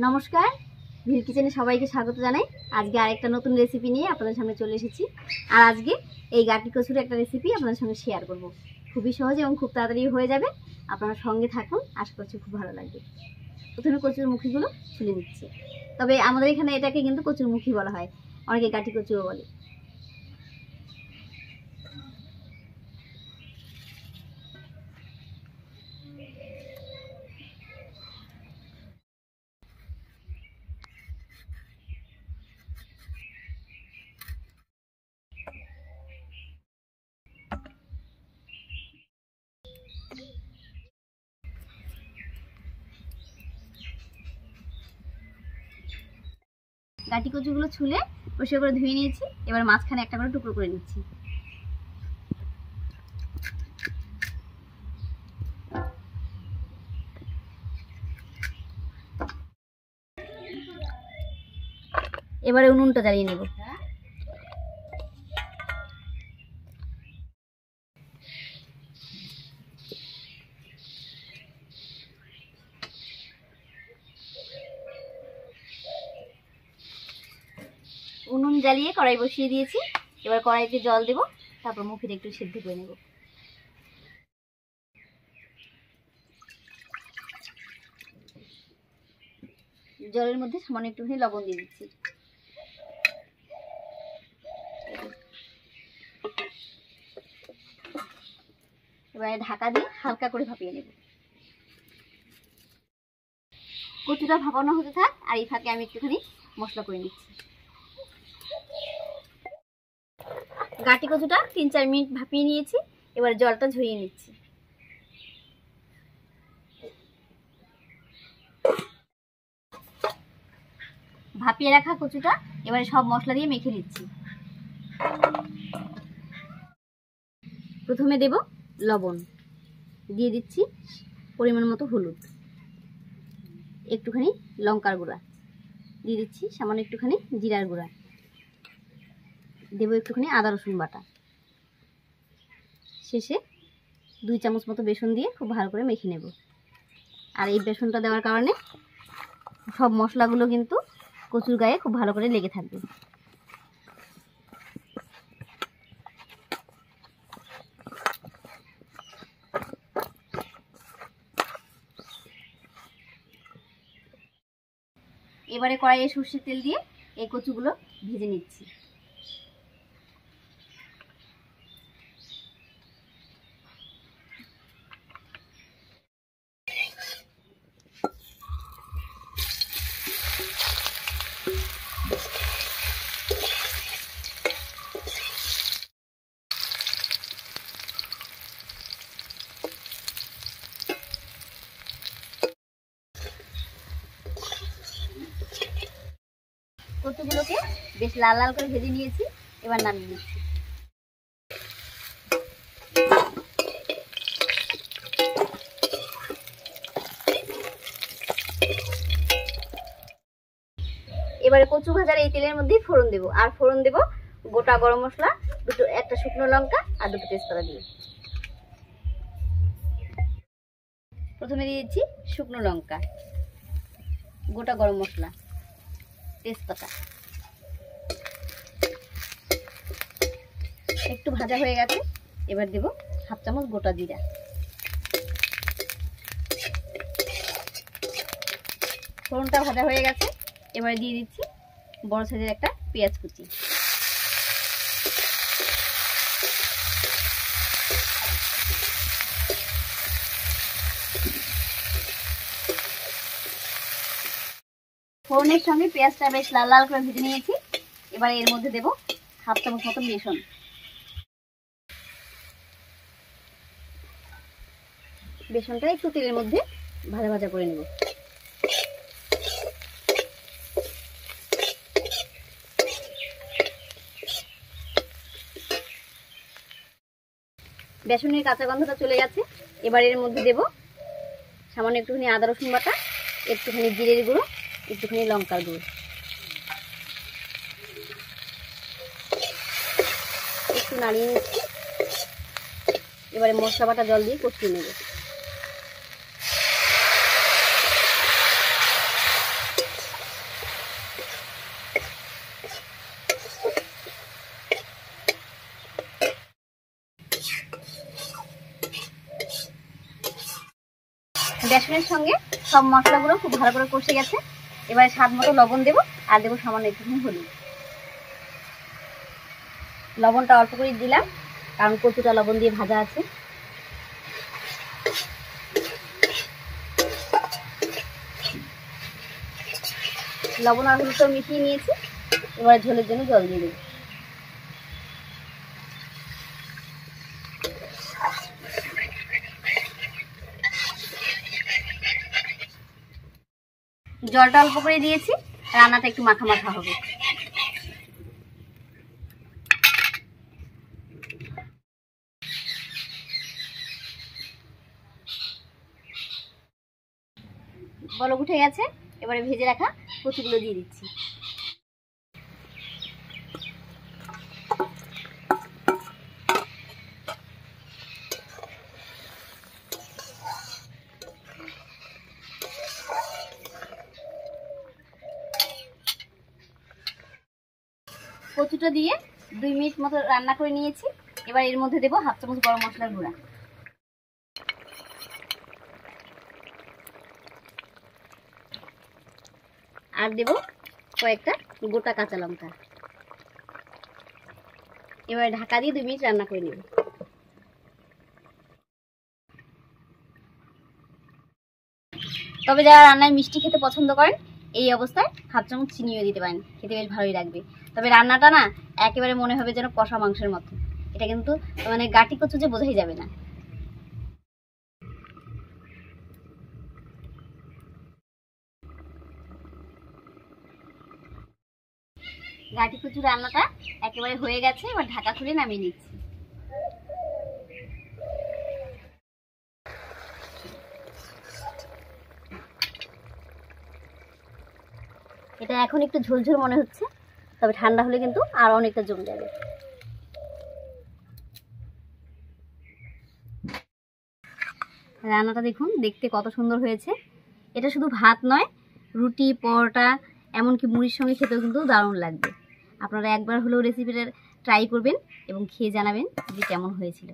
নমস্কার, ভিল কিচেনে সবাইকে স্বাগত জানাই। আজকে আরেকটা নতুন রেসিপি নিয়ে আপনাদের সামনে চলে এসেছি। আর আজকে এই গাটি কচুর একটা রেসিপি আপনাদের সঙ্গে শেয়ার করব। খুবই সহজ এবং খুব তাড়াতাড়ি হয়ে যাবে। আপনারা সঙ্গে থাকুন, আশা করছি খুব ভালো লাগবে। প্রথমে কচুর মুখিগুলো ছুলে নিচ্ছি। তবে আমাদের এখানে এটাকে কিন্তু কচুর মুখি বলা হয়, অনেকে গাটি কচুও বলে। গাটি কচুগুলো ছুলে পরিষ্কার করে ধুয়ে নিয়েছি। এবার মাঝখানে একটা করে টুকরো করে নিচ্ছি। এবারে উনুনটা জ্বালিয়ে নেব। উনুন জ্বালিয়ে কড়াই বসিয়ে দিয়েছি। এবার কড়াইতে জল দেব, তারপর মুখিটা একটু সিদ্ধ করে নেব। জলের মধ্যে সামান্য একটুখানি লবণ দিয়ে দিচ্ছি। এবারে ঢাকা দিয়ে হালকা করে ভাপিয়ে নেব। কচুটা ভাপানো হতে থাক, আর এই ফাঁকে আমি একটুখানি মশলা করে নিচ্ছি। গাটি কচুটা 3-4 মিনিট ভাপিয়ে নিয়েছি। এবার জলটা ঝরিয়ে নিচ্ছি। ভাপিয়ে রাখা কচুটা এবারে সব মশলা দিয়ে মেখে নিচ্ছি। প্রথমে দেব লবণ, দিয়ে দিচ্ছি পরিমাণ মতো হলুদ, একটুখানি লঙ্কার গুঁড়া, দিয়ে দিচ্ছি সামান্য একটুখানি জিরার গুঁড়া, দেবো একটুখানি আদা রসুন বাটা। শেষে 2 চামচ মতো বেসন দিয়ে খুব ভালো করে মেখে নেব। আর এই বেসনটা দেওয়ার কারণে সব মশলাগুলো কিন্তু কচুর গায়ে খুব ভালো করে লেগে থাকবে। এবারে কড়াইয়ে সর্ষের তেল দিয়ে এই কচুগুলো ভেজে নিচ্ছি। কচুগুলোকে বেশ লাল লাল করে ভেজে নিয়েছি। এবার নামিয়ে নিচ্ছি। এবারে কচু ভাজার এই তেলের মধ্যে ফোড়ন দেব। আর ফোড়ন দেব গোটা গরম মশলা, একটা শুকনো লঙ্কা আর 2টো তেজপাতা দিয়ে। প্রথমে দিয়েছি শুকনো লঙ্কা, গোটা গরম মশলা, তেজপাতা। একটু ভাজা হয়ে গেছে। এবার দেব 1/2 চামচ গোটা জিরা। ফোড়নটা ভাজা হয়ে গেছে। এবারে দিয়ে দিচ্ছি বড় সাইজের একটা পেঁয়াজ কুচি। ফোড়নের সঙ্গে পেঁয়াজটা বেশ লাল লাল করে ভেজে নিয়েছি। এবার এর মধ্যে দেব 1/2 চামচ মতো বেসন। বেসনটা একটু তেলের মধ্যে ভাজা ভাজা করে নেব। বেসনের কাঁচা গন্ধটা চলে গেছে। এবার এর মধ্যে দেব সামান্য একটুখানি আদা রসুন বাটা, একটুখানি জিরের গুঁড়ো, একটুখানি লঙ্কার গুঁড়ো। একটু নাড়িয়ে নিচ্ছি। এবারে মশলা বাটা জল দিয়ে কষিয়ে নেব। রসুনের সঙ্গে সব মশলাগুলো খুব ভালো করে কষে গেছে। এবারে স্বাদ মতো লবণ দেবো আর দেবো সামান্য একটুখানি হলুদ। লবণটা অল্প করে দিলাম কারণ কচুটা লবণ দিয়ে ভাজা আছে। লবণ আর হলুদটা মিশিয়ে নিয়েছি। এবারে ঝোলের জন্য জল দিয়ে দেবো। জলটা অল্প করে দিয়েছি, রান্নাটা একটু মাখা মাখা হবে। বলক উঠে গেছে, এবারে ভেজে রাখা কচুগুলো দিয়ে দিচ্ছি। কচুটা দিয়ে 2 মিনিট মতো রান্না করে নিয়েছি। এবার এর মধ্যে দেবো 1/2 চামচ গরম মশলার গুঁড়া, আর দেবো কয়েকটা গোটা কাঁচা লঙ্কা। এবার ঢাকা দিয়ে 2 মিনিট রান্না করে নেব। তবে যারা রান্নায় মিষ্টি খেতে পছন্দ করেন এই অবস্থায় 1/2 চামচ চিনিও দিতে পারেন, খেতে বেশ ভালোই লাগবে। তবে রান্নাটা না একেবারে মনে হবে যেন কষা মাংসের মতো। এটা কিন্তু মানে গাটি কচু যে বোঝাই যাবে না। গাটি কচু রান্নাটা একেবারে হয়ে গেছে, এবার ঢাকা খুলে নামিয়ে নিচ্ছি। এটা এখন একটু ঝোলঝোল মনে হচ্ছে, তবে ঠান্ডা হলে কিন্তু আর অনেকটা জমে যাবে। রান্নাটা দেখুন দেখতে কত সুন্দর হয়েছে। এটা শুধু ভাত নয়, রুটি, পরোটা, এমনকি মুড়ির সঙ্গে খেতেও কিন্তু দারুণ লাগবে। আপনারা একবার হলেও রেসিপিটা ট্রাই করবেন এবং খেয়ে জানাবেন যে কেমন হয়েছিল।